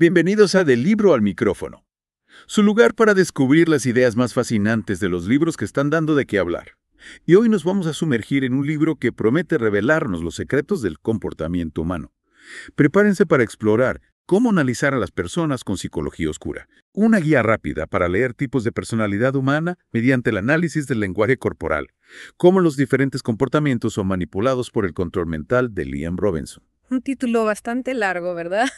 Bienvenidos a Del Libro al Micrófono, su lugar para descubrir las ideas más fascinantes de los libros que están dando de qué hablar. Y hoy nos vamos a sumergir en un libro que promete revelarnos los secretos del comportamiento humano. Prepárense para explorar cómo analizar a las personas con psicología oscura. Una guía rápida para leer tipos de personalidad humana mediante el análisis del lenguaje corporal. Cómo los diferentes comportamientos son manipulados por el control mental de Liam Robinson. Un título bastante largo, ¿verdad?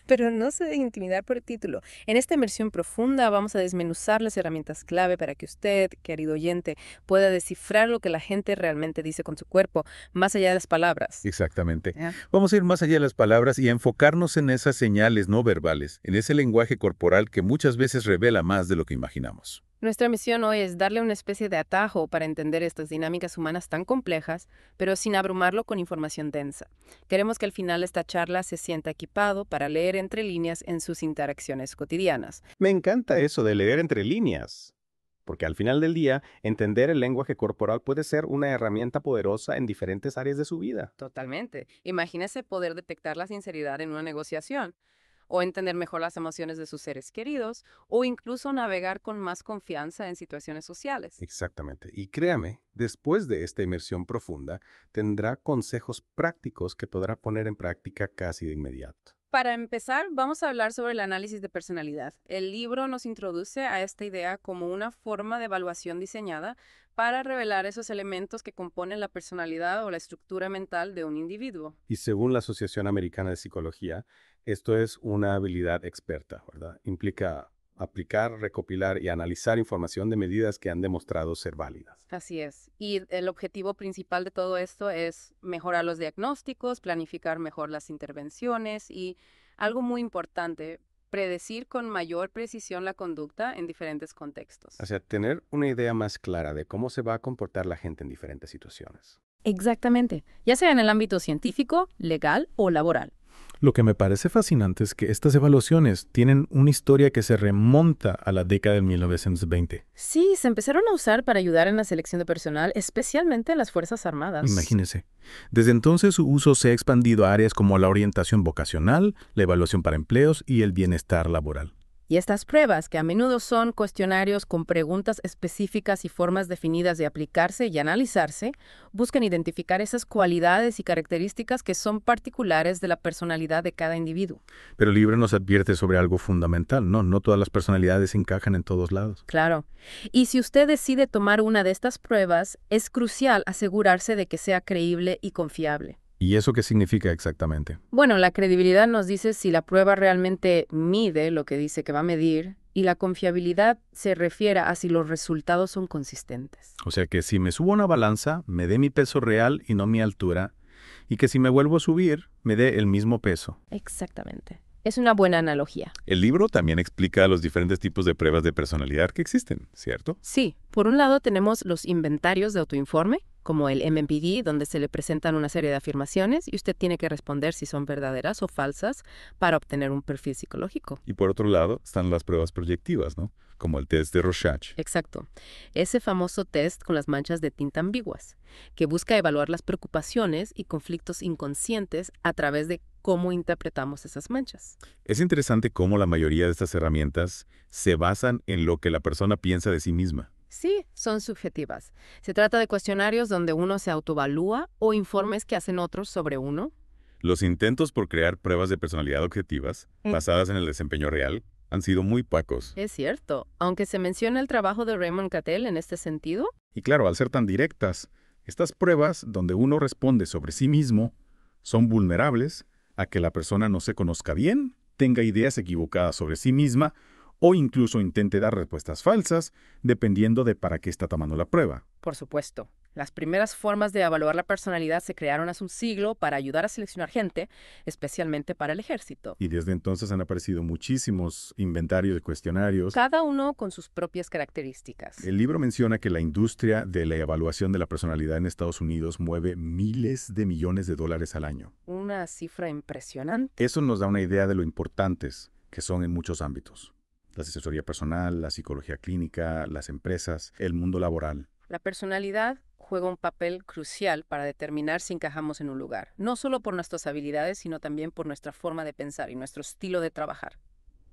Pero no se deje intimidar por el título. En esta inmersión profunda vamos a desmenuzar las herramientas clave para que usted, querido oyente, pueda descifrar lo que la gente realmente dice con su cuerpo, más allá de las palabras. Exactamente. ¿Ya? Vamos a ir más allá de las palabras y a enfocarnos en esas señales no verbales, en ese lenguaje corporal que muchas veces revela más de lo que imaginamos. Nuestra misión hoy es darle una especie de atajo para entender estas dinámicas humanas tan complejas, pero sin abrumarlo con información densa. Queremos que al final de esta charla se sienta equipado para leer entre líneas en sus interacciones cotidianas. Me encanta eso de leer entre líneas, porque al final del día, entender el lenguaje corporal puede ser una herramienta poderosa en diferentes áreas de su vida. Totalmente. Imagínese poder detectar la sinceridad en una negociación, o entender mejor las emociones de sus seres queridos, o incluso navegar con más confianza en situaciones sociales. Exactamente. Y créame, después de esta inmersión profunda, tendrá consejos prácticos que podrá poner en práctica casi de inmediato. Para empezar, vamos a hablar sobre el análisis de personalidad. El libro nos introduce a esta idea como una forma de evaluación diseñada para revelar esos elementos que componen la personalidad o la estructura mental de un individuo. Y según la Asociación Americana de Psicología, esto es una habilidad experta, ¿verdad? Implica aplicar, recopilar y analizar información de medidas que han demostrado ser válidas. Así es. Y el objetivo principal de todo esto es mejorar los diagnósticos, planificar mejor las intervenciones y, algo muy importante, predecir con mayor precisión la conducta en diferentes contextos. O sea, tener una idea más clara de cómo se va a comportar la gente en diferentes situaciones. Exactamente, ya sea en el ámbito científico, legal o laboral. Lo que me parece fascinante es que estas evaluaciones tienen una historia que se remonta a la década de 1920. Sí, se empezaron a usar para ayudar en la selección de personal, especialmente en las Fuerzas Armadas. Imagínense. Desde entonces su uso se ha expandido a áreas como la orientación vocacional, la evaluación para empleos y el bienestar laboral. Y estas pruebas, que a menudo son cuestionarios con preguntas específicas y formas definidas de aplicarse y analizarse, buscan identificar esas cualidades y características que son particulares de la personalidad de cada individuo. Pero el libro nos advierte sobre algo fundamental, ¿no? No todas las personalidades encajan en todos lados. Claro. Y si usted decide tomar una de estas pruebas, es crucial asegurarse de que sea creíble y confiable. ¿Y eso qué significa exactamente? Bueno, la credibilidad nos dice si la prueba realmente mide lo que dice que va a medir, y la confiabilidad se refiere a si los resultados son consistentes. O sea que si me subo a una balanza, me dé mi peso real y no mi altura, y que si me vuelvo a subir, me dé el mismo peso. Exactamente. Es una buena analogía. El libro también explica los diferentes tipos de pruebas de personalidad que existen, ¿cierto? Sí, por un lado tenemos los inventarios de autoinforme, como el MMPD, donde se le presentan una serie de afirmaciones y usted tiene que responder si son verdaderas o falsas para obtener un perfil psicológico. Y por otro lado están las pruebas proyectivas, ¿no? Como el test de Rorschach. Exacto. Ese famoso test con las manchas de tinta ambiguas, que busca evaluar las preocupaciones y conflictos inconscientes a través de cómo interpretamos esas manchas. Es interesante cómo la mayoría de estas herramientas se basan en lo que la persona piensa de sí misma. Sí, son subjetivas. Se trata de cuestionarios donde uno se autoevalúa o informes que hacen otros sobre uno. Los intentos por crear pruebas de personalidad objetivas, basadas en el desempeño real, han sido muy pocos. Es cierto, aunque se menciona el trabajo de Raymond Cattell en este sentido. Y claro, al ser tan directas, estas pruebas donde uno responde sobre sí mismo son vulnerables a que la persona no se conozca bien, tenga ideas equivocadas sobre sí misma o incluso intente dar respuestas falsas, dependiendo de para qué está tomando la prueba. Por supuesto, las primeras formas de evaluar la personalidad se crearon hace un siglo para ayudar a seleccionar gente, especialmente para el ejército. Y desde entonces han aparecido muchísimos inventarios de cuestionarios. Cada uno con sus propias características. El libro menciona que la industria de la evaluación de la personalidad en Estados Unidos mueve miles de millones de dólares al año. Una cifra impresionante. Eso nos da una idea de lo importantes que son en muchos ámbitos. La asesoría personal, la psicología clínica, las empresas, el mundo laboral. La personalidad juega un papel crucial para determinar si encajamos en un lugar, no solo por nuestras habilidades, sino también por nuestra forma de pensar y nuestro estilo de trabajar.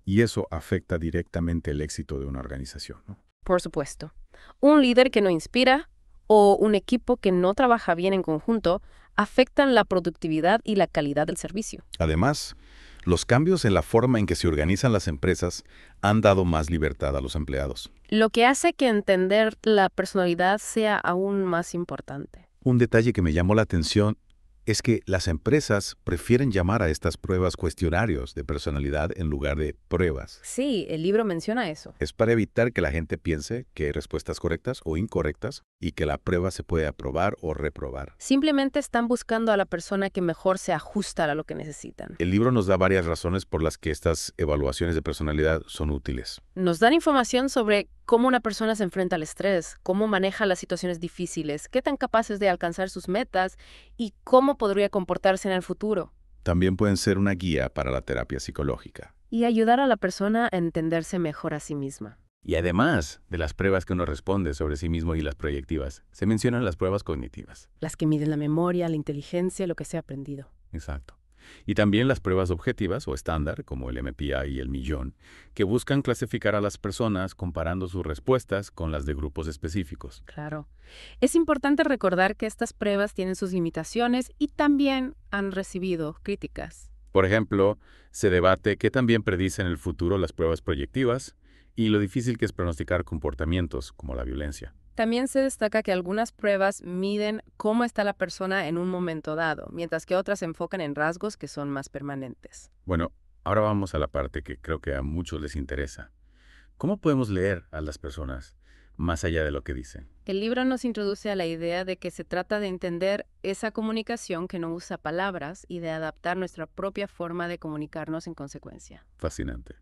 Y eso afecta directamente el éxito de una organización, ¿no? Por supuesto. Un líder que no inspira o un equipo que no trabaja bien en conjunto afectan la productividad y la calidad del servicio. Además, los cambios en la forma en que se organizan las empresas han dado más libertad a los empleados. Lo que hace que entender la personalidad sea aún más importante. Un detalle que me llamó la atención es que las empresas prefieren llamar a estas pruebas cuestionarios de personalidad en lugar de pruebas. Sí, el libro menciona eso. Es para evitar que la gente piense que hay respuestas correctas o incorrectas y que la prueba se puede aprobar o reprobar. Simplemente están buscando a la persona que mejor se ajusta a lo que necesitan. El libro nos da varias razones por las que estas evaluaciones de personalidad son útiles. Nos dan información sobre cómo una persona se enfrenta al estrés, cómo maneja las situaciones difíciles, qué tan capaz es de alcanzar sus metas y cómo podría comportarse en el futuro. También pueden ser una guía para la terapia psicológica. Y ayudar a la persona a entenderse mejor a sí misma. Y además de las pruebas que uno responde sobre sí mismo y las proyectivas, se mencionan las pruebas cognitivas. Las que miden la memoria, la inteligencia, lo que se ha aprendido. Exacto. Y también las pruebas objetivas o estándar, como el MPI y el Millón, que buscan clasificar a las personas comparando sus respuestas con las de grupos específicos. Claro. Es importante recordar que estas pruebas tienen sus limitaciones y también han recibido críticas. Por ejemplo, se debate qué tan bien predicen el futuro las pruebas proyectivas y lo difícil que es pronosticar comportamientos como la violencia. También se destaca que algunas pruebas miden cómo está la persona en un momento dado, mientras que otras se enfocan en rasgos que son más permanentes. Bueno, ahora vamos a la parte que creo que a muchos les interesa. ¿Cómo podemos leer a las personas más allá de lo que dicen? El libro nos introduce a la idea de que se trata de entender esa comunicación que no usa palabras y de adaptar nuestra propia forma de comunicarnos en consecuencia. Fascinante.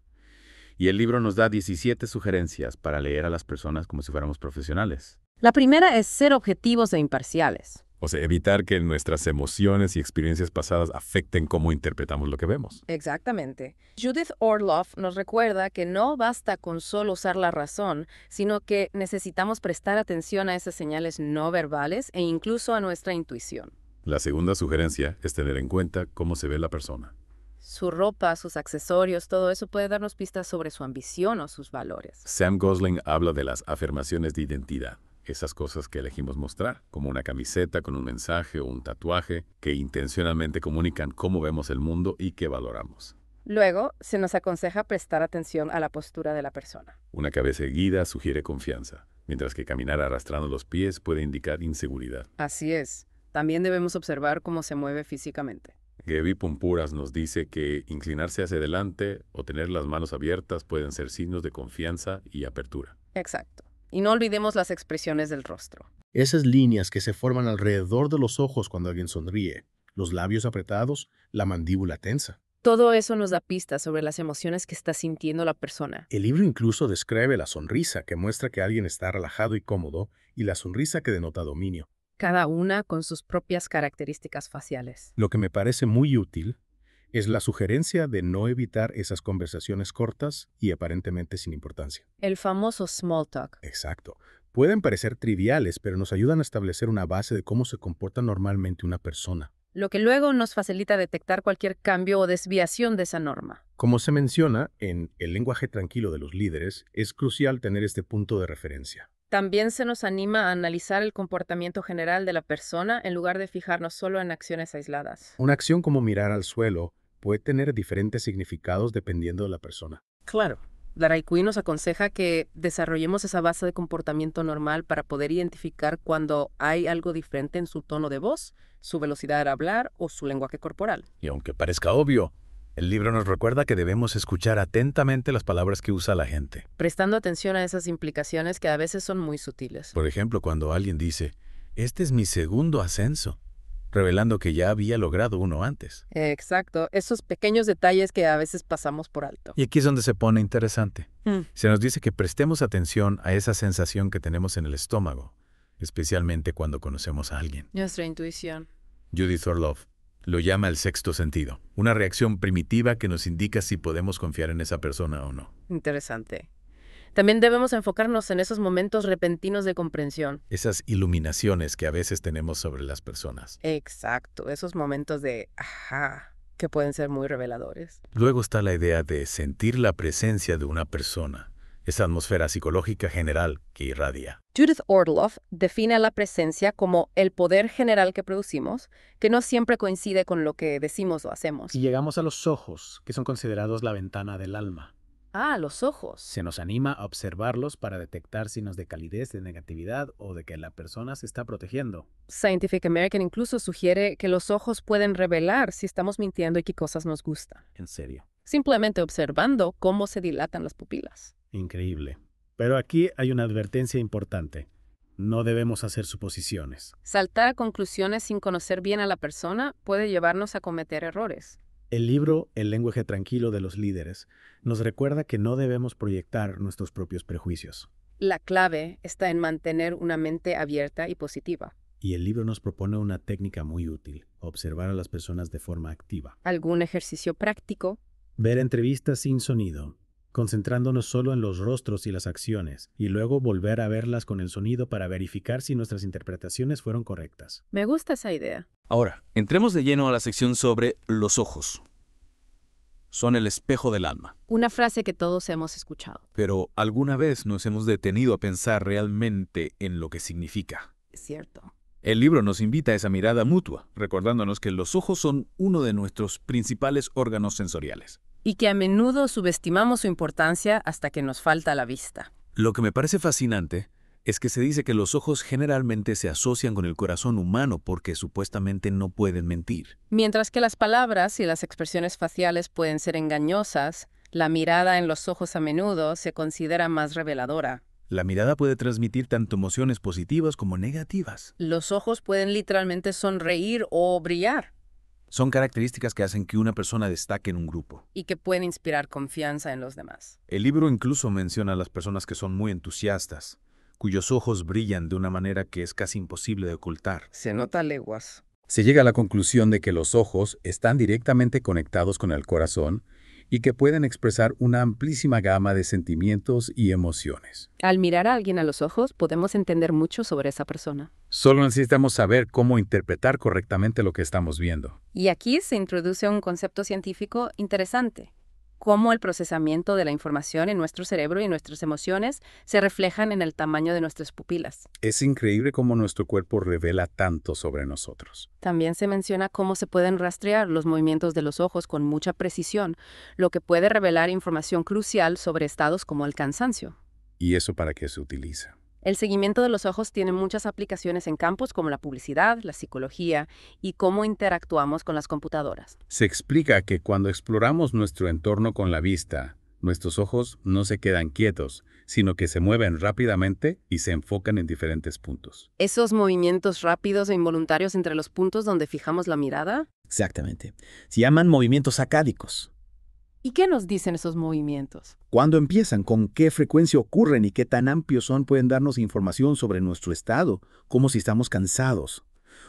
Y el libro nos da 17 sugerencias para leer a las personas como si fuéramos profesionales. La primera es ser objetivos e imparciales. O sea, evitar que nuestras emociones y experiencias pasadas afecten cómo interpretamos lo que vemos. Exactamente. Judith Orloff nos recuerda que no basta con solo usar la razón, sino que necesitamos prestar atención a esas señales no verbales e incluso a nuestra intuición. La segunda sugerencia es tener en cuenta cómo se ve la persona. Su ropa, sus accesorios, todo eso puede darnos pistas sobre su ambición o sus valores. Sam Gosling habla de las afirmaciones de identidad. Esas cosas que elegimos mostrar, como una camiseta con un mensaje o un tatuaje, que intencionalmente comunican cómo vemos el mundo y qué valoramos. Luego, se nos aconseja prestar atención a la postura de la persona. Una cabeza erguida sugiere confianza, mientras que caminar arrastrando los pies puede indicar inseguridad. Así es. También debemos observar cómo se mueve físicamente. Gevi Pumpuras nos dice que inclinarse hacia adelante o tener las manos abiertas pueden ser signos de confianza y apertura. Exacto. Y no olvidemos las expresiones del rostro. Esas líneas que se forman alrededor de los ojos cuando alguien sonríe, los labios apretados, la mandíbula tensa. Todo eso nos da pistas sobre las emociones que está sintiendo la persona. El libro incluso describe la sonrisa, que muestra que alguien está relajado y cómodo, y la sonrisa que denota dominio. Cada una con sus propias características faciales. Lo que me parece muy útil es la sugerencia de no evitar esas conversaciones cortas y aparentemente sin importancia. El famoso small talk. Exacto. Pueden parecer triviales, pero nos ayudan a establecer una base de cómo se comporta normalmente una persona. Lo que luego nos facilita detectar cualquier cambio o desviación de esa norma. Como se menciona en El lenguaje tranquilo de los líderes, es crucial tener este punto de referencia. También se nos anima a analizar el comportamiento general de la persona en lugar de fijarnos solo en acciones aisladas. Una acción como mirar al suelo puede tener diferentes significados dependiendo de la persona. Claro. Daraikui nos aconseja que desarrollemos esa base de comportamiento normal para poder identificar cuando hay algo diferente en su tono de voz, su velocidad al hablar o su lenguaje corporal. Y aunque parezca obvio, el libro nos recuerda que debemos escuchar atentamente las palabras que usa la gente. Prestando atención a esas implicaciones que a veces son muy sutiles. Por ejemplo, cuando alguien dice, este es mi segundo ascenso, revelando que ya había logrado uno antes. Exacto, esos pequeños detalles que a veces pasamos por alto. Y aquí es donde se pone interesante. Se nos dice que prestemos atención a esa sensación que tenemos en el estómago, especialmente cuando conocemos a alguien. Nuestra intuición. Judith Orloff lo llama el sexto sentido, una reacción primitiva que nos indica si podemos confiar en esa persona o no. Interesante. También debemos enfocarnos en esos momentos repentinos de comprensión. Esas iluminaciones que a veces tenemos sobre las personas. Exacto, esos momentos de ajá. que pueden ser muy reveladores. Luego está la idea de sentir la presencia de una persona, esa atmósfera psicológica general que irradia. Judith Orloff define la presencia como el poder general que producimos, que no siempre coincide con lo que decimos o hacemos. Y llegamos a los ojos, que son considerados la ventana del alma. Ah, los ojos. Se nos anima a observarlos para detectar signos de calidez, de negatividad o de que la persona se está protegiendo. Scientific American incluso sugiere que los ojos pueden revelar si estamos mintiendo y qué cosas nos gustan, En serio. simplemente observando cómo se dilatan las pupilas. Increíble. Pero aquí hay una advertencia importante. No debemos hacer suposiciones. Saltar a conclusiones sin conocer bien a la persona puede llevarnos a cometer errores. El libro El lenguaje tranquilo de los líderes nos recuerda que no debemos proyectar nuestros propios prejuicios. La clave está en mantener una mente abierta y positiva. Y el libro nos propone una técnica muy útil, observar a las personas de forma activa. ¿Algún ejercicio práctico? Ver entrevistas sin sonido, concentrándonos solo en los rostros y las acciones, y luego volver a verlas con el sonido para verificar si nuestras interpretaciones fueron correctas. Me gusta esa idea. Ahora, entremos de lleno a la sección sobre los ojos. Son el espejo del alma. Una frase que todos hemos escuchado. Pero ¿alguna vez nos hemos detenido a pensar realmente en lo que significa? Es cierto. El libro nos invita a esa mirada mutua, recordándonos que los ojos son uno de nuestros principales órganos sensoriales. Y que a menudo subestimamos su importancia hasta que nos falta la vista. Lo que me parece fascinante es que se dice que los ojos generalmente se asocian con el corazón humano porque supuestamente no pueden mentir. Mientras que las palabras y las expresiones faciales pueden ser engañosas, la mirada en los ojos a menudo se considera más reveladora. La mirada puede transmitir tanto emociones positivas como negativas. Los ojos pueden literalmente sonreír o brillar, Son características que hacen que una persona destaque en un grupo. y que pueden inspirar confianza en los demás. El libro incluso menciona a las personas que son muy entusiastas, cuyos ojos brillan de una manera que es casi imposible de ocultar. Se nota a leguas. Se llega a la conclusión de que los ojos están directamente conectados con el corazón y que pueden expresar una amplísima gama de sentimientos y emociones. Al mirar a alguien a los ojos, podemos entender mucho sobre esa persona. Solo necesitamos saber cómo interpretar correctamente lo que estamos viendo. Y aquí se introduce un concepto científico interesante. Cómo el procesamiento de la información en nuestro cerebro y nuestras emociones se reflejan en el tamaño de nuestras pupilas. Es increíble cómo nuestro cuerpo revela tanto sobre nosotros. También se menciona cómo se pueden rastrear los movimientos de los ojos con mucha precisión, lo que puede revelar información crucial sobre estados como el cansancio. ¿Y eso para qué se utiliza? El seguimiento de los ojos tiene muchas aplicaciones en campos como la publicidad, la psicología y cómo interactuamos con las computadoras. Se explica que cuando exploramos nuestro entorno con la vista, nuestros ojos no se quedan quietos, sino que se mueven rápidamente y se enfocan en diferentes puntos. Esos movimientos rápidos e involuntarios entre los puntos donde fijamos la mirada. Exactamente. Se llaman movimientos sacádicos. ¿Y qué nos dicen esos movimientos? Cuando empiezan, con qué frecuencia ocurren y qué tan amplios son, pueden darnos información sobre nuestro estado, como si estamos cansados.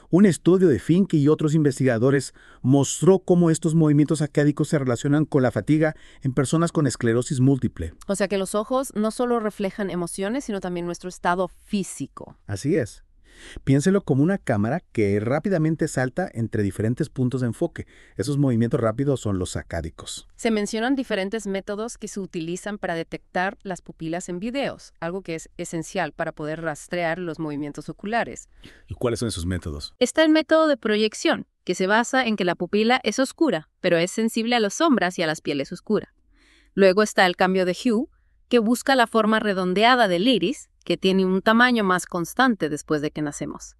Un estudio de Finke y otros investigadores mostró cómo estos movimientos sacádicos se relacionan con la fatiga en personas con esclerosis múltiple. O sea que los ojos no solo reflejan emociones, sino también nuestro estado físico. Así es. Piénselo como una cámara que rápidamente salta entre diferentes puntos de enfoque. Esos movimientos rápidos son los sacádicos. Se mencionan diferentes métodos que se utilizan para detectar las pupilas en videos, algo que es esencial para poder rastrear los movimientos oculares. ¿Y cuáles son esos métodos? Está el método de proyección, que se basa en que la pupila es oscura, pero es sensible a las sombras y a las pieles oscuras. Luego está el cambio de hue, que busca la forma redondeada del iris, que tiene un tamaño más constante después de que nacemos.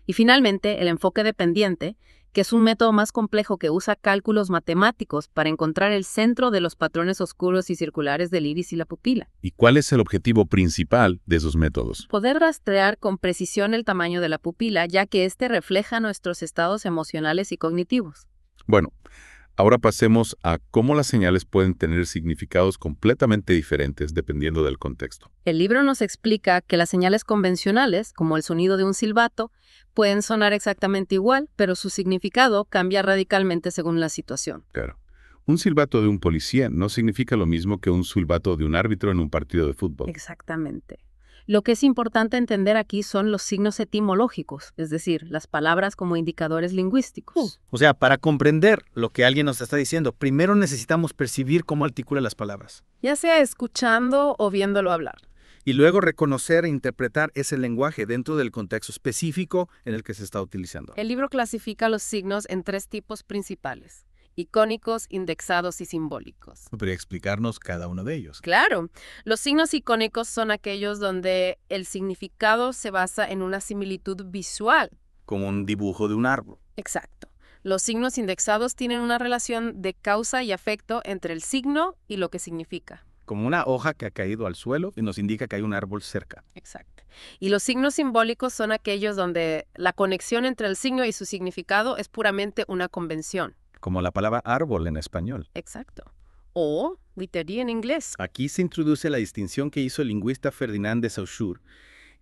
Y finalmente, el enfoque dependiente, que es un método más complejo que usa cálculos matemáticos para encontrar el centro de los patrones oscuros y circulares del iris y la pupila. ¿Y cuál es el objetivo principal de esos métodos? Poder rastrear con precisión el tamaño de la pupila, ya que éste refleja nuestros estados emocionales y cognitivos. Bueno, ahora pasemos a cómo las señales pueden tener significados completamente diferentes dependiendo del contexto. El libro nos explica que las señales convencionales, como el sonido de un silbato, pueden sonar exactamente igual, pero su significado cambia radicalmente según la situación. Claro. Un silbato de un policía no significa lo mismo que un silbato de un árbitro en un partido de fútbol. Exactamente. Lo que es importante entender aquí son los signos etimológicos, es decir, las palabras como indicadores lingüísticos. O sea, para comprender lo que alguien nos está diciendo, primero necesitamos percibir cómo articula las palabras. Ya sea escuchando o viéndolo hablar. Y luego reconocer e interpretar ese lenguaje dentro del contexto específico en el que se está utilizando. El libro clasifica los signos en 3 tipos principales: icónicos, indexados y simbólicos. ¿Podría explicarnos cada uno de ellos? Claro, los signos icónicos son aquellos donde el significado se basa en una similitud visual. Como un dibujo de un árbol. Exacto. Los signos indexados tienen una relación de causa y efecto entre el signo y lo que significa. Como una hoja que ha caído al suelo y nos indica que hay un árbol cerca. Exacto. Y los signos simbólicos son aquellos donde la conexión entre el signo y su significado es puramente una convención. Como la palabra árbol en español. Exacto. O litería en inglés. Aquí se introduce la distinción que hizo el lingüista Ferdinand de Saussure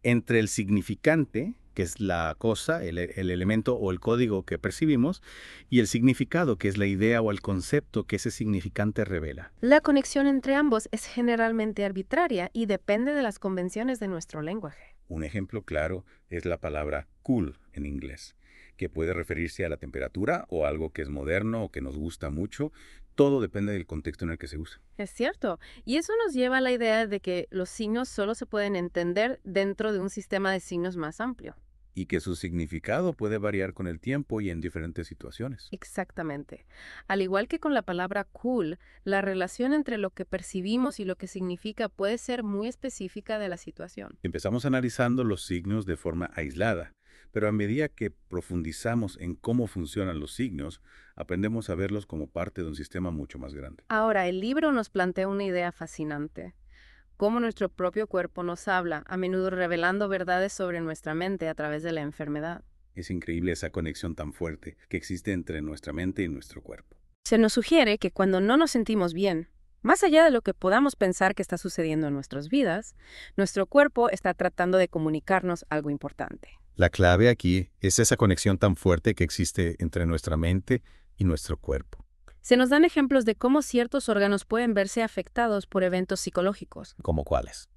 entre el significante, que es la cosa, el elemento o el código que percibimos, y el significado, que es la idea o el concepto que ese significante revela. La conexión entre ambos es generalmente arbitraria y depende de las convenciones de nuestro lenguaje. Un ejemplo claro es la palabra cool en inglés, que puede referirse a la temperatura o algo que es moderno o que nos gusta mucho. Todo depende del contexto en el que se usa. Es cierto. Y eso nos lleva a la idea de que los signos solo se pueden entender dentro de un sistema de signos más amplio. Y que su significado puede variar con el tiempo y en diferentes situaciones. Exactamente. Al igual que con la palabra cool, la relación entre lo que percibimos y lo que significa puede ser muy específica de la situación. Empezamos analizando los signos de forma aislada, pero a medida que profundizamos en cómo funcionan los signos, aprendemos a verlos como parte de un sistema mucho más grande. Ahora, el libro nos plantea una idea fascinante. Cómo nuestro propio cuerpo nos habla, a menudo revelando verdades sobre nuestra mente a través de la enfermedad. Es increíble esa conexión tan fuerte que existe entre nuestra mente y nuestro cuerpo. Se nos sugiere que cuando no nos sentimos bien, más allá de lo que podamos pensar que está sucediendo en nuestras vidas, nuestro cuerpo está tratando de comunicarnos algo importante. La clave aquí es esa conexión tan fuerte que existe entre nuestra mente y nuestro cuerpo. Se nos dan ejemplos de cómo ciertos órganos pueden verse afectados por eventos psicológicos. ¿Cómo cuáles?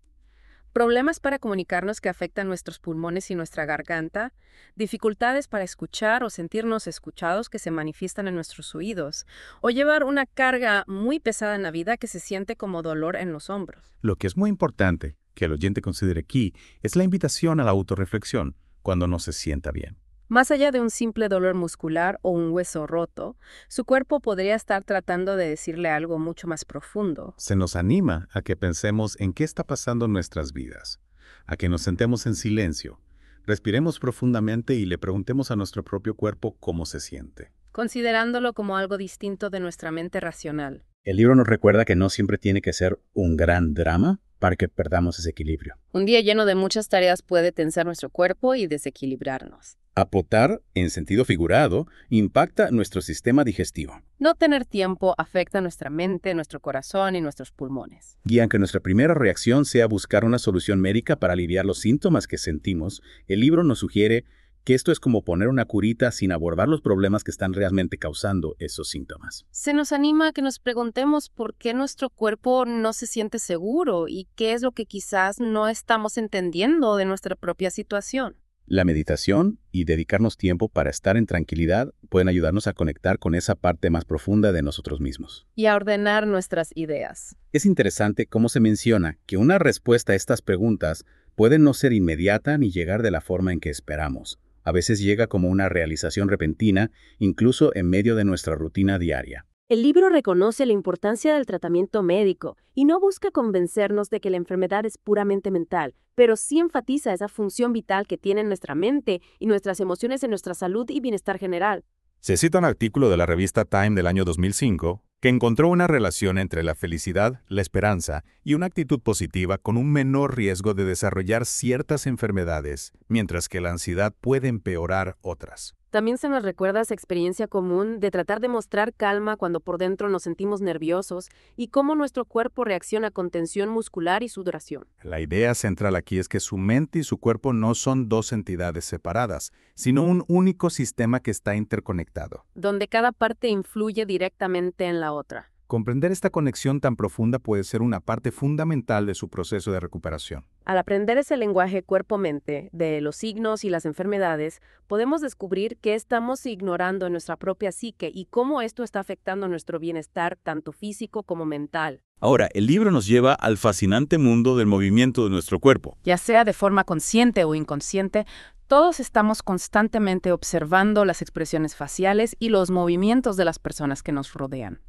Problemas para comunicarnos que afectan nuestros pulmones y nuestra garganta, dificultades para escuchar o sentirnos escuchados que se manifiestan en nuestros oídos, o llevar una carga muy pesada en la vida que se siente como dolor en los hombros. Lo que es muy importante que el oyente considere aquí es la invitación a la autorreflexión cuando no se sienta bien. Más allá de un simple dolor muscular o un hueso roto, su cuerpo podría estar tratando de decirle algo mucho más profundo. Se nos anima a que pensemos en qué está pasando en nuestras vidas, a que nos sentemos en silencio, respiremos profundamente y le preguntemos a nuestro propio cuerpo cómo se siente. Considerándolo como algo distinto de nuestra mente racional. El libro nos recuerda que no siempre tiene que ser un gran drama para que perdamos ese equilibrio. Un día lleno de muchas tareas puede tensar nuestro cuerpo y desequilibrarnos. Apotar, en sentido figurado, impacta nuestro sistema digestivo. No tener tiempo afecta nuestra mente, nuestro corazón y nuestros pulmones. Y aunque nuestra primera reacción sea buscar una solución médica para aliviar los síntomas que sentimos, el libro nos sugiere que esto es como poner una curita sin abordar los problemas que están realmente causando esos síntomas. Se nos anima a que nos preguntemos por qué nuestro cuerpo no se siente seguro y qué es lo que quizás no estamos entendiendo de nuestra propia situación. La meditación y dedicarnos tiempo para estar en tranquilidad pueden ayudarnos a conectar con esa parte más profunda de nosotros mismos. Y a ordenar nuestras ideas. Es interesante cómo se menciona que una respuesta a estas preguntas puede no ser inmediata ni llegar de la forma en que esperamos. A veces llega como una realización repentina, incluso en medio de nuestra rutina diaria. El libro reconoce la importancia del tratamiento médico y no busca convencernos de que la enfermedad es puramente mental, pero sí enfatiza esa función vital que tiene nuestra mente y nuestras emociones en nuestra salud y bienestar general. Se cita un artículo de la revista Time del año 2005 que encontró una relación entre la felicidad, la esperanza y una actitud positiva con un menor riesgo de desarrollar ciertas enfermedades, mientras que la ansiedad puede empeorar otras. También se nos recuerda esa experiencia común de tratar de mostrar calma cuando por dentro nos sentimos nerviosos y cómo nuestro cuerpo reacciona con tensión muscular y sudoración. La idea central aquí es que su mente y su cuerpo no son dos entidades separadas, sino un único sistema que está interconectado. Donde cada parte influye directamente en la otra. Comprender esta conexión tan profunda puede ser una parte fundamental de su proceso de recuperación. Al aprender ese lenguaje cuerpo-mente de los signos y las enfermedades, podemos descubrir qué estamos ignorando en nuestra propia psique y cómo esto está afectando nuestro bienestar tanto físico como mental. Ahora, el libro nos lleva al fascinante mundo del movimiento de nuestro cuerpo. Ya sea de forma consciente o inconsciente, todos estamos constantemente observando las expresiones faciales y los movimientos de las personas que nos rodean.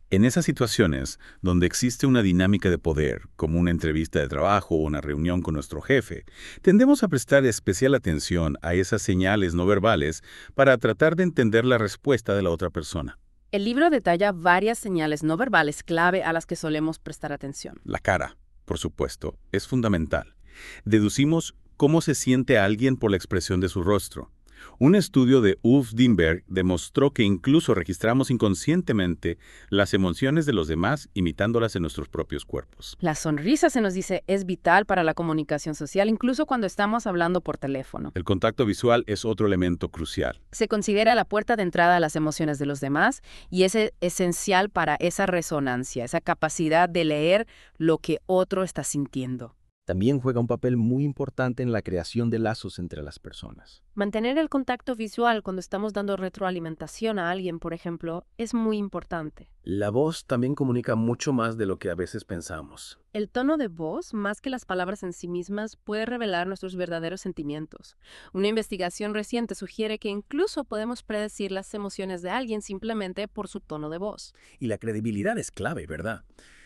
En esas situaciones donde existe una dinámica de poder, como una entrevista de trabajo o una reunión con nuestro jefe, tendemos a prestar especial atención a esas señales no verbales para tratar de entender la respuesta de la otra persona. El libro detalla varias señales no verbales clave a las que solemos prestar atención. La cara, por supuesto, es fundamental. Deducimos cómo se siente alguien por la expresión de su rostro. Un estudio de Ulf Dimberg demostró que incluso registramos inconscientemente las emociones de los demás imitándolas en nuestros propios cuerpos. La sonrisa, se nos dice, es vital para la comunicación social, incluso cuando estamos hablando por teléfono. El contacto visual es otro elemento crucial. Se considera la puerta de entrada a las emociones de los demás y es esencial para esa resonancia, esa capacidad de leer lo que otro está sintiendo. También juega un papel muy importante en la creación de lazos entre las personas. Mantener el contacto visual cuando estamos dando retroalimentación a alguien, por ejemplo, es muy importante. La voz también comunica mucho más de lo que a veces pensamos. El tono de voz, más que las palabras en sí mismas, puede revelar nuestros verdaderos sentimientos. Una investigación reciente sugiere que incluso podemos predecir las emociones de alguien simplemente por su tono de voz. Y la credibilidad es clave, ¿verdad?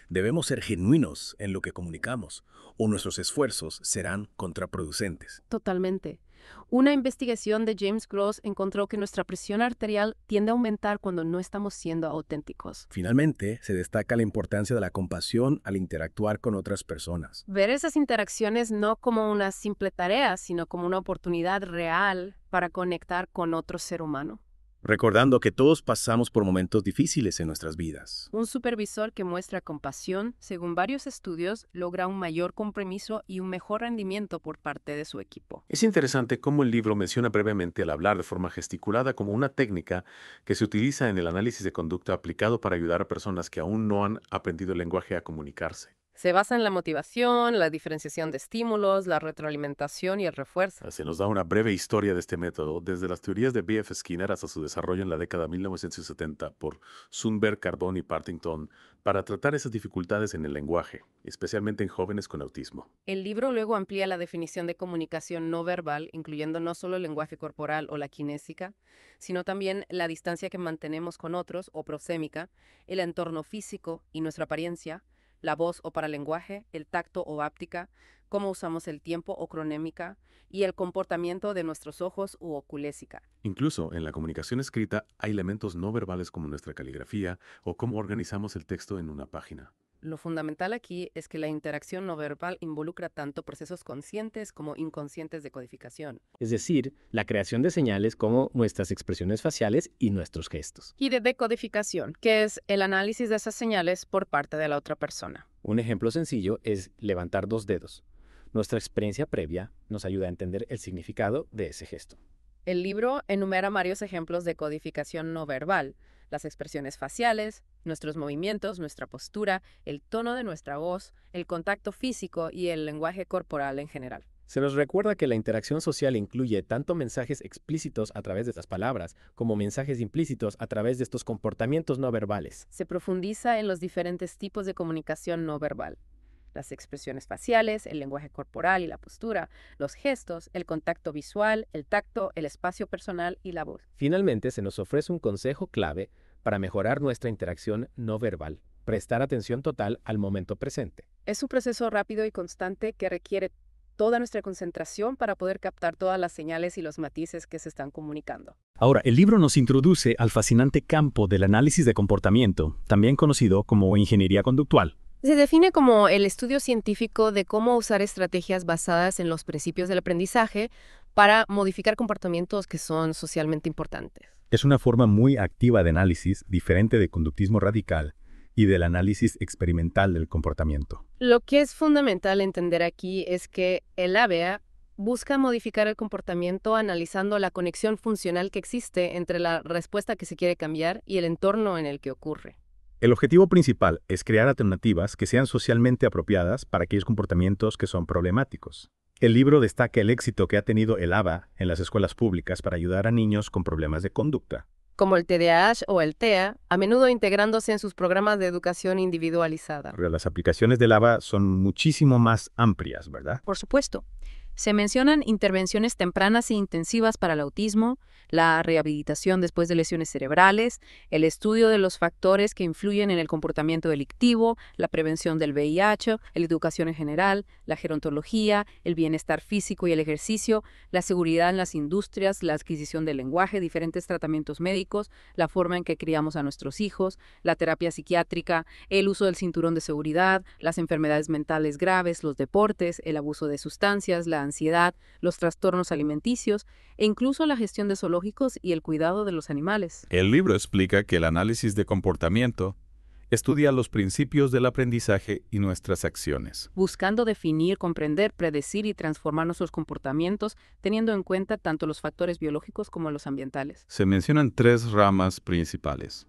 Debemos ser genuinos en lo que comunicamos, o nuestros esfuerzos serán contraproducentes. Totalmente. Una investigación de James Gross encontró que nuestra presión arterial tiende a aumentar cuando no estamos siendo auténticos. Finalmente, se destaca la importancia de la compasión al interactuar con otras personas. Ver esas interacciones no como una simple tarea, sino como una oportunidad real para conectar con otro ser humano. Recordando que todos pasamos por momentos difíciles en nuestras vidas. Un supervisor que muestra compasión, según varios estudios, logra un mayor compromiso y un mejor rendimiento por parte de su equipo. Es interesante cómo el libro menciona brevemente el hablar de forma gesticulada como una técnica que se utiliza en el análisis de conducta aplicado para ayudar a personas que aún no han aprendido el lenguaje a comunicarse. Se basa en la motivación, la diferenciación de estímulos, la retroalimentación y el refuerzo. Se nos da una breve historia de este método, desde las teorías de B.F. Skinner hasta su desarrollo en la década de 1970 por Sundberg, Carbone y Partington, para tratar esas dificultades en el lenguaje, especialmente en jóvenes con autismo. El libro luego amplía la definición de comunicación no verbal, incluyendo no solo el lenguaje corporal o la kinésica, sino también la distancia que mantenemos con otros o prosémica, el entorno físico y nuestra apariencia, la voz o paralenguaje, el tacto o háptica, cómo usamos el tiempo o cronémica y el comportamiento de nuestros ojos u oculésica. Incluso en la comunicación escrita hay elementos no verbales como nuestra caligrafía o cómo organizamos el texto en una página. Lo fundamental aquí es que la interacción no verbal involucra tanto procesos conscientes como inconscientes de codificación. Es decir, la creación de señales como nuestras expresiones faciales y nuestros gestos. Y de decodificación, que es el análisis de esas señales por parte de la otra persona. Un ejemplo sencillo es levantar 2 dedos. Nuestra experiencia previa nos ayuda a entender el significado de ese gesto. El libro enumera varios ejemplos de codificación no verbal, las expresiones faciales, nuestros movimientos, nuestra postura, el tono de nuestra voz, el contacto físico y el lenguaje corporal en general. Se nos recuerda que la interacción social incluye tanto mensajes explícitos a través de estas palabras, como mensajes implícitos a través de estos comportamientos no verbales. Se profundiza en los diferentes tipos de comunicación no verbal. Las expresiones faciales, el lenguaje corporal y la postura, los gestos, el contacto visual, el tacto, el espacio personal y la voz. Finalmente, se nos ofrece un consejo clave para mejorar nuestra interacción no verbal: prestar atención total al momento presente. Es un proceso rápido y constante que requiere toda nuestra concentración para poder captar todas las señales y los matices que se están comunicando. Ahora, el libro nos introduce al fascinante campo del análisis de comportamiento, también conocido como ingeniería conductual. Se define como el estudio científico de cómo usar estrategias basadas en los principios del aprendizaje para modificar comportamientos que son socialmente importantes. Es una forma muy activa de análisis, diferente de conductismo radical y del análisis experimental del comportamiento. Lo que es fundamental entender aquí es que el ABA busca modificar el comportamiento analizando la conexión funcional que existe entre la respuesta que se quiere cambiar y el entorno en el que ocurre. El objetivo principal es crear alternativas que sean socialmente apropiadas para aquellos comportamientos que son problemáticos. El libro destaca el éxito que ha tenido el ABA en las escuelas públicas para ayudar a niños con problemas de conducta. Como el TDAH o el TEA, a menudo integrándose en sus programas de educación individualizada. Pero las aplicaciones del ABA son muchísimo más amplias, ¿verdad? Por supuesto. Se mencionan intervenciones tempranas e intensivas para el autismo, la rehabilitación después de lesiones cerebrales, el estudio de los factores que influyen en el comportamiento delictivo, la prevención del VIH, la educación en general, la gerontología, el bienestar físico y el ejercicio, la seguridad en las industrias, la adquisición del lenguaje, diferentes tratamientos médicos, la forma en que criamos a nuestros hijos, la terapia psiquiátrica, el uso del cinturón de seguridad, las enfermedades mentales graves, los deportes, el abuso de sustancias, la ansiedad, los trastornos alimenticios e incluso la gestión de zoológicos y el cuidado de los animales. El libro explica que el análisis de comportamiento estudia los principios del aprendizaje y nuestras acciones, buscando definir, comprender, predecir y transformar nuestros comportamientos, teniendo en cuenta tanto los factores biológicos como los ambientales. Se mencionan 3 ramas principales: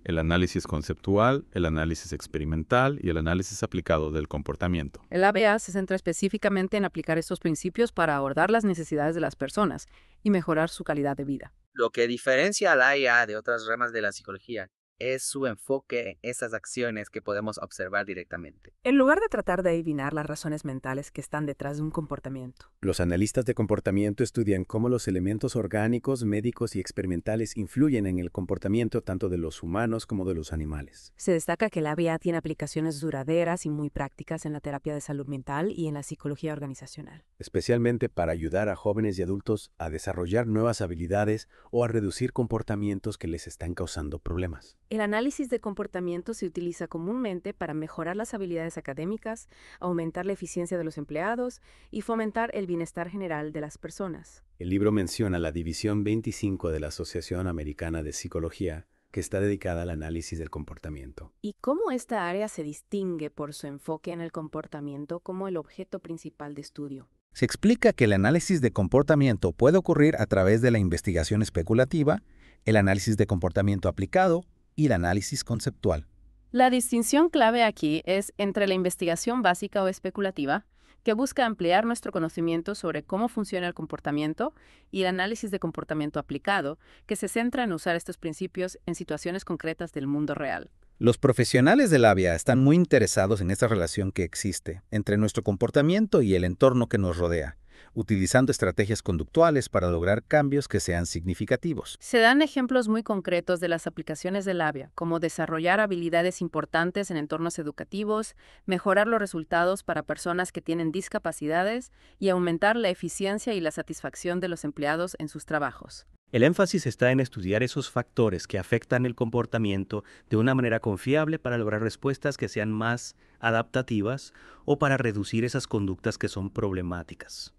el análisis conceptual, el análisis experimental y el análisis aplicado del comportamiento. El ABA se centra específicamente en aplicar estos principios para abordar las necesidades de las personas y mejorar su calidad de vida. Lo que diferencia al AIA de otras ramas de la psicología es su enfoque en esas acciones que podemos observar directamente. En lugar de tratar de adivinar las razones mentales que están detrás de un comportamiento. Los analistas de comportamiento estudian cómo los elementos orgánicos, médicos y experimentales influyen en el comportamiento tanto de los humanos como de los animales. Se destaca que el ABA tiene aplicaciones duraderas y muy prácticas en la terapia de salud mental y en la psicología organizacional. Especialmente para ayudar a jóvenes y adultos a desarrollar nuevas habilidades o a reducir comportamientos que les están causando problemas. El análisis de comportamiento se utiliza comúnmente para mejorar las habilidades académicas, aumentar la eficiencia de los empleados y fomentar el bienestar general de las personas. El libro menciona la División 25 de la Asociación Americana de Psicología, que está dedicada al análisis del comportamiento. ¿Y cómo esta área se distingue por su enfoque en el comportamiento como el objeto principal de estudio? Se explica que el análisis de comportamiento puede ocurrir a través de la investigación especulativa, el análisis de comportamiento aplicado y el análisis conceptual. La distinción clave aquí es entre la investigación básica o especulativa, que busca ampliar nuestro conocimiento sobre cómo funciona el comportamiento, y el análisis de comportamiento aplicado, que se centra en usar estos principios en situaciones concretas del mundo real. Los profesionales del ABA están muy interesados en esta relación que existe entre nuestro comportamiento y el entorno que nos rodea, utilizando estrategias conductuales para lograr cambios que sean significativos. Se dan ejemplos muy concretos de las aplicaciones del ABA, como desarrollar habilidades importantes en entornos educativos, mejorar los resultados para personas que tienen discapacidades y aumentar la eficiencia y la satisfacción de los empleados en sus trabajos. El énfasis está en estudiar esos factores que afectan el comportamiento de una manera confiable para lograr respuestas que sean más adaptativas o para reducir esas conductas que son problemáticas.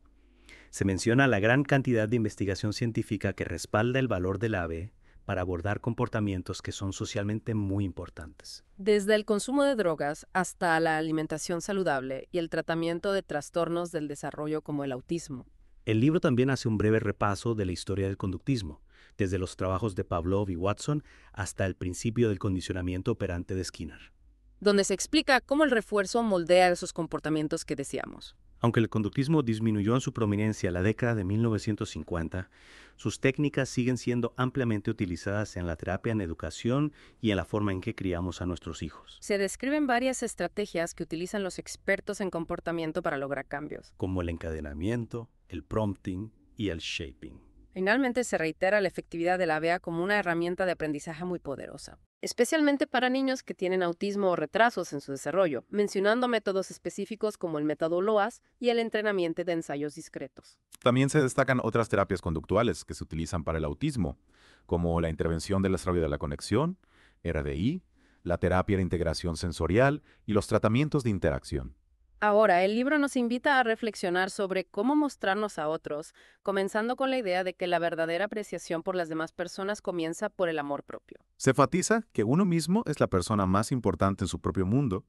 Se menciona la gran cantidad de investigación científica que respalda el valor del ABA para abordar comportamientos que son socialmente muy importantes. Desde el consumo de drogas hasta la alimentación saludable y el tratamiento de trastornos del desarrollo como el autismo. El libro también hace un breve repaso de la historia del conductismo, desde los trabajos de Pavlov y Watson hasta el principio del condicionamiento operante de Skinner, donde se explica cómo el refuerzo moldea esos comportamientos que deseamos. Aunque el conductismo disminuyó en su prominencia en la década de 1950, sus técnicas siguen siendo ampliamente utilizadas en la terapia en educación y en la forma en que criamos a nuestros hijos. Se describen varias estrategias que utilizan los expertos en comportamiento para lograr cambios, como el encadenamiento, el prompting y el shaping. Finalmente, se reitera la efectividad del ABA como una herramienta de aprendizaje muy poderosa, especialmente para niños que tienen autismo o retrasos en su desarrollo, mencionando métodos específicos como el método LOAS y el entrenamiento de ensayos discretos. También se destacan otras terapias conductuales que se utilizan para el autismo, como la intervención del desarrollo de la conexión, RDI, la terapia de integración sensorial y los tratamientos de interacción. Ahora, el libro nos invita a reflexionar sobre cómo mostrarnos a otros, comenzando con la idea de que la verdadera apreciación por las demás personas comienza por el amor propio. Se enfatiza que uno mismo es la persona más importante en su propio mundo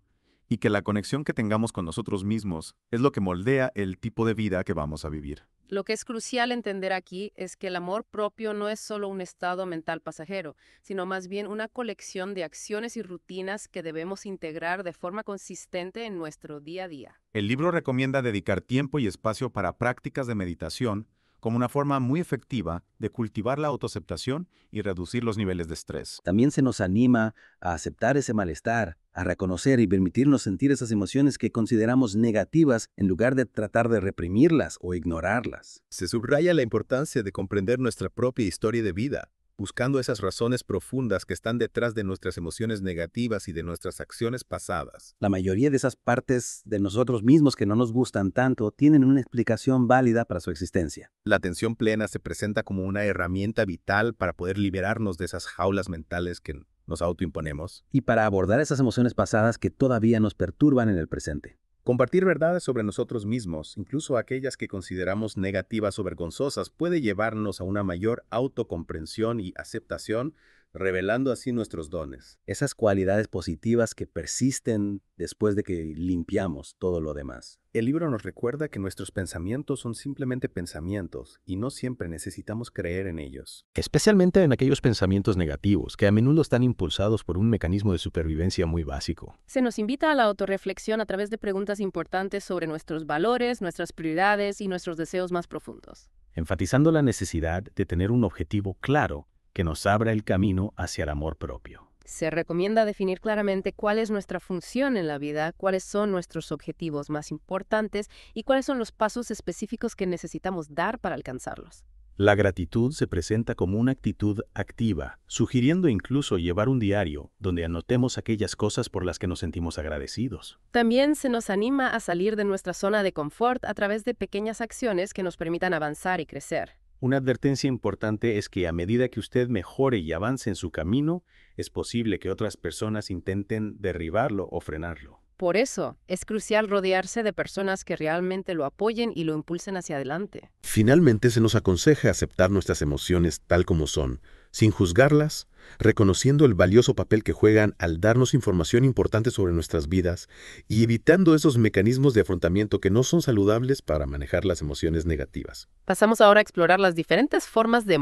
y que la conexión que tengamos con nosotros mismos es lo que moldea el tipo de vida que vamos a vivir. Lo que es crucial entender aquí es que el amor propio no es solo un estado mental pasajero, sino más bien una colección de acciones y rutinas que debemos integrar de forma consistente en nuestro día a día. El libro recomienda dedicar tiempo y espacio para prácticas de meditación como una forma muy efectiva de cultivar la autoaceptación y reducir los niveles de estrés. También se nos anima a aceptar ese malestar, a reconocer y permitirnos sentir esas emociones que consideramos negativas en lugar de tratar de reprimirlas o ignorarlas. Se subraya la importancia de comprender nuestra propia historia de vida, buscando esas razones profundas que están detrás de nuestras emociones negativas y de nuestras acciones pasadas. La mayoría de esas partes de nosotros mismos que no nos gustan tanto tienen una explicación válida para su existencia. La atención plena se presenta como una herramienta vital para poder liberarnos de esas jaulas mentales que nos autoimponemos. Y para abordar esas emociones pasadas que todavía nos perturban en el presente. Compartir verdades sobre nosotros mismos, incluso aquellas que consideramos negativas o vergonzosas, puede llevarnos a una mayor autocomprensión y aceptación, revelando así nuestros dones. Esas cualidades positivas que persisten después de que limpiamos todo lo demás. El libro nos recuerda que nuestros pensamientos son simplemente pensamientos y no siempre necesitamos creer en ellos. Especialmente en aquellos pensamientos negativos, que a menudo están impulsados por un mecanismo de supervivencia muy básico. Se nos invita a la autorreflexión a través de preguntas importantes sobre nuestros valores, nuestras prioridades y nuestros deseos más profundos. Enfatizando la necesidad de tener un objetivo claro que nos abra el camino hacia el amor propio. Se recomienda definir claramente cuál es nuestra función en la vida, cuáles son nuestros objetivos más importantes y cuáles son los pasos específicos que necesitamos dar para alcanzarlos. La gratitud se presenta como una actitud activa, sugiriendo incluso llevar un diario donde anotemos aquellas cosas por las que nos sentimos agradecidos. También se nos anima a salir de nuestra zona de confort a través de pequeñas acciones que nos permitan avanzar y crecer. Una advertencia importante es que a medida que usted mejore y avance en su camino, es posible que otras personas intenten derribarlo o frenarlo. Por eso, es crucial rodearse de personas que realmente lo apoyen y lo impulsen hacia adelante. Finalmente, se nos aconseja aceptar nuestras emociones tal como son, sin juzgarlas, reconociendo el valioso papel que juegan al darnos información importante sobre nuestras vidas y evitando esos mecanismos de afrontamiento que no son saludables para manejar las emociones negativas. Pasamos ahora a explorar las diferentes formas de